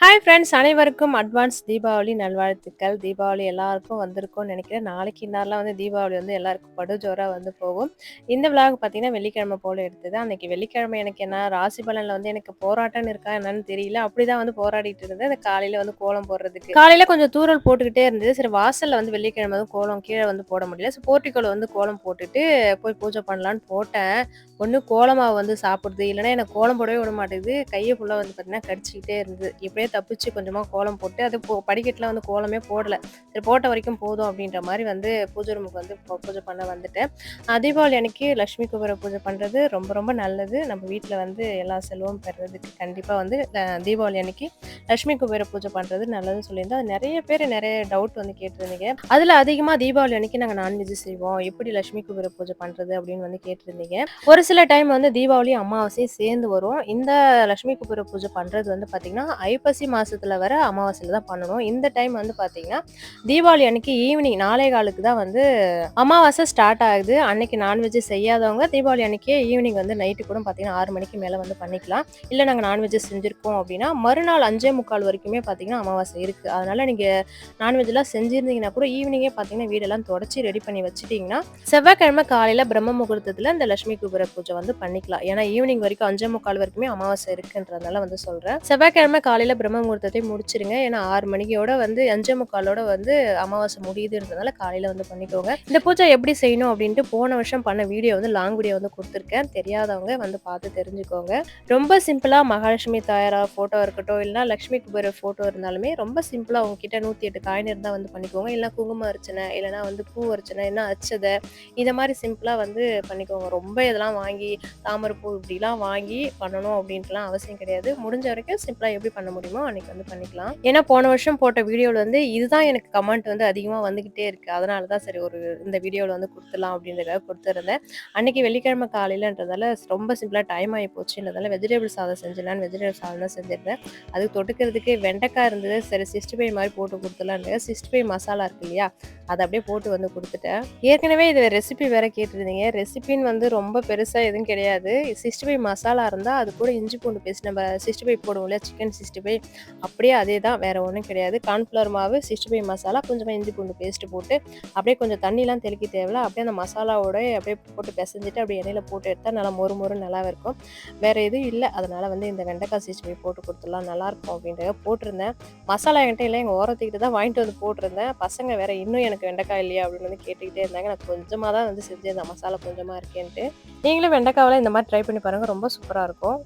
Hi friends, அனைவருக்கும் advance Deepavali நல்வாழ்த்துக்கள். தீபாவளி எல்லாருக்கும் வந்திருக்கும்னு நினைக்கிறேன். நாளைக்கு இந்நேரம்லாம் தீபாவளி எல்லாருக்கும் படுஜோரா போகும். இந்த விலாக் பார்த்தீங்கன்னா வெள்ளிக்கிழமை போல எடுத்தது. அன்னைக்கு வெள்ளிக்கிழமை எனக்கு என்ன ராசி பலன்ல எனக்கு போராட்டம்னு இருக்கா என்னன்னு தெரியல. அப்படிதான் போராடிட்டு இருந்தேன். அந்த காலையில கோலம் போடுறதுக்கு. காலையில கொஞ்சம் தூறல் போட்டுக்கிட்டே இருந்தது. சரி, வாசல்ல வெள்ளிக்கிழமை கோலம் கீழே போட முடியல. சரி, போர்ட்டிகோல கோலம் போட்டுட்டு போய் பூஜை பண்ணலான்னு போட்டேன். ஒண்ணு கோலமாவு சாப்பிடுது, இல்லன்னா எனக்கு கோலம் போடவே விட மாட்டேங்குது. கைய ஃபுல்லா பார்த்தீங்கன்னா கடிச்சுக்கிட்டே இருந்தது. எப்படியோ தப்பிச்சு கொஞ்சமா கோலம் போட்டு, அது படிக்கட்டுல கோலமே போடல. சரி, போட்ட வரைக்கும் போதும் அப்படின்ற மாரி பூஜை ரூமுக்கு பூஜை பண்ண வந்துட்டேன். தீபாவளி அன்னைக்கு லட்சுமி குபேர பூஜை பண்றது ரொம்ப ரொம்ப நல்லது. நம்ம வீட்ல எல்லா செல்வம் பெறுறதுக்கு கண்டிப்பா தீபாவளி அன்னைக்கு லட்சுமி குபேர பூஜை பண்றது நல்லதுன்னு சொல்லியிருந்தேன். அது நெறைய பேர் நெறைய டவுட் கேட்டிருந்தீங்க. அதுல அதிகமா தீபாவளி அன்னைக்கு நாங்க நான்வெஜ் செய்வோம். எப்படி லட்சுமி குபேர பூஜை பண்றது அப்படின்னு கேட்டிருந்தீங்க. ஒரு சில டைம் தீபாவளி அமாவாசையும் சேர்ந்து வரும். இந்த லட்சுமி குபேர பூஜை பண்றது பார்த்தீங்கன்னா, ஐப்பசி மாசத்துல வர அமாவாசையில தான் பண்ணணும். இந்த டைம் பார்த்தீங்கன்னா, தீபாவளி அன்னைக்கு ஈவினிங் 4:15க்கு தான் அமாவாசை ஸ்டார்ட் ஆகுது. அன்னைக்கு நான்வெஜ் செய்யாதவங்க தீபாவளி அன்னைக்கே ஈவினிங் நைட்டு கூட பார்த்தீங்கன்னா 6 மணிக்கு மேல பண்ணிக்கலாம். இல்ல நாங்க நான்வெஜ் செஞ்சிருக்கோம் அப்படின்னா, மறுநாள் 5:45 வரைக்குமே பார்த்தீங்கன்னா அமாவாசை இருக்கு. அதனால நீங்க நான்வெஜ்லாம் செஞ்சிருந்தீங்கன்னா கூட ஈவினிங்கே பார்த்தீங்கன்னா வீடெல்லாம் தொடச்சி ரெடி பண்ணி வச்சுட்டீங்கன்னா, செவ்வாய்க்கிழமை காலையில பிரம்ம முகூர்த்தத்துல இந்த லட்சுமி குபேர பூஜை பண்ணிக்கலாம். ஏன்னா ஈவினிங் வரைக்கும் 5:45 வரைக்குமே அமாவாசை இருக்குன்றதுனால சொல்றேன். செவ்வாய்க்கிழமை காலையில பிரம்ம முகூர்த்தத்தை முடிச்சிருங்க. ஏன்னா 6 மணியோட 5:45ஓட அமாவாசை முடியுதுன்றதுனால காலையில பண்ணிக்கோங்க. இந்த பூஜை எப்படி செய்யணும் அப்படின்ட்டு போன வருஷம் பண்ண வீடியோ லாங் வீடியோ கொடுத்துருக்கேன். தெரியாதவங்க பார்த்து தெரிஞ்சுக்கோங்க. ரொம்ப சிம்பிளா மகாலட்சுமி தாயாரா போட்டோ இருக்கட்டும், இல்லைன்னா லட்சுமி குபேர போட்டோ இருந்தாலுமே ரொம்ப சிம்பிளா உங்ககிட்ட 108 காயின் இருந்தா பண்ணிக்கோங்க. இல்லைன்னா குங்கும அர்ச்சனை, இல்லைன்னா பூ அர்ச்சனை, இல்லைன்னா அச்சதை, இதை மாதிரி சிம்பிளா பண்ணிக்கோங்க. ரொம்ப இதெல்லாம் வாங்கி தாமரைப்பூ இப்படிலாம் வாங்கி பண்ணணும் அப்படின்ட்டுலாம் அவசியம் கிடையாது. முடிஞ்ச வரைக்கும் சிம்பிளா எப்படி பண்ண முடியுமோ அன்னைக்கு பண்ணிக்கலாம். ஏன்னா போன வருஷம் போட்ட வீடியோல இதுதான் எனக்கு கமெண்ட் அதிகமா வந்துகிட்டே இருக்கு. அதனால தான் சரி ஒரு இந்த வீடியோல கொடுத்துடலாம் அப்படின்றதுக்காக கொடுத்துருந்தேன். அன்னைக்கு வெள்ளிக்கிழமை காலையிலன்றதால ரொம்ப சிம்பிளா டைம் ஆகி போச்சுன்றதால வெஜிடபிள் சாதம் செஞ்சிடலான்னு வெஜிடபிள் சாதம் தான் செஞ்சிருந்தேன். அது தொட்டுக்கிறதுக்கு வெண்டைக்காய் இருந்தது. சரி, 65 மாதிரி போட்டு கொடுத்துடலான்னு 65 மசாலா இருக்கு இல்லையா, அதை அப்படியே போட்டு கொடுத்துட்டேன். ஏற்கனவே இது ரெசிபி வேற கேட்டிருந்தீங்க. ரெசிபின்னு ரொம்ப பெருசா எதுவும் கிடையாது. 65 மசாலா இருந்தா அது கூட இஞ்சி பூண்டு பேஸ்ட், நம்ம 65 போடுவோம் இல்லையா, சிக்கன் 65, அப்படியே அதே தான், வேற ஒன்றும் கிடையாது. கார்ன்ஃப்ளவர் மாவு, 65 மசாலா, கொஞ்சமா இஞ்சி பூண்டு பேஸ்ட் போட்டு அப்படியே கொஞ்சம் தண்ணிலாம் தெளிக்க தேவையில்ல. அப்படியே அந்த மசாலாவோட அப்படியே போட்டு பிசைஞ்சிட்டு அப்படியே எண்ணெயில போட்டு எடுத்தா நல்லா மொறு மொறு நல்லா இருக்கும். வேற எதுவும் இல்லை. அதனால இந்த வெண்டைக்காய் 65 போட்டு கொடுத்துடலாம், நல்லா இருக்கும் அப்படின்றத போட்டிருந்தேன். மசாலா என்கிட்ட இல்லை, எங்கள் ஓரத்துக்கிட்ட தான் வாங்கிட்டு போட்டிருந்தேன். பசங்க வேற இன்னும் எனக்கு வெண்டைக்காய் இல்லையா அப்படின்னு கேட்டுக்கிட்டே இருந்தாங்க. நான் கொஞ்சமாக தான் செஞ்சேன், இந்த மசாலா கொஞ்சமாக இருக்கேன்ட்டு. நீங்களும் வெண்டைக்காவில் இந்த மாதிரி ட்ரை பண்ணி பாருங்கள், ரொம்ப சூப்பராக இருக்கும்.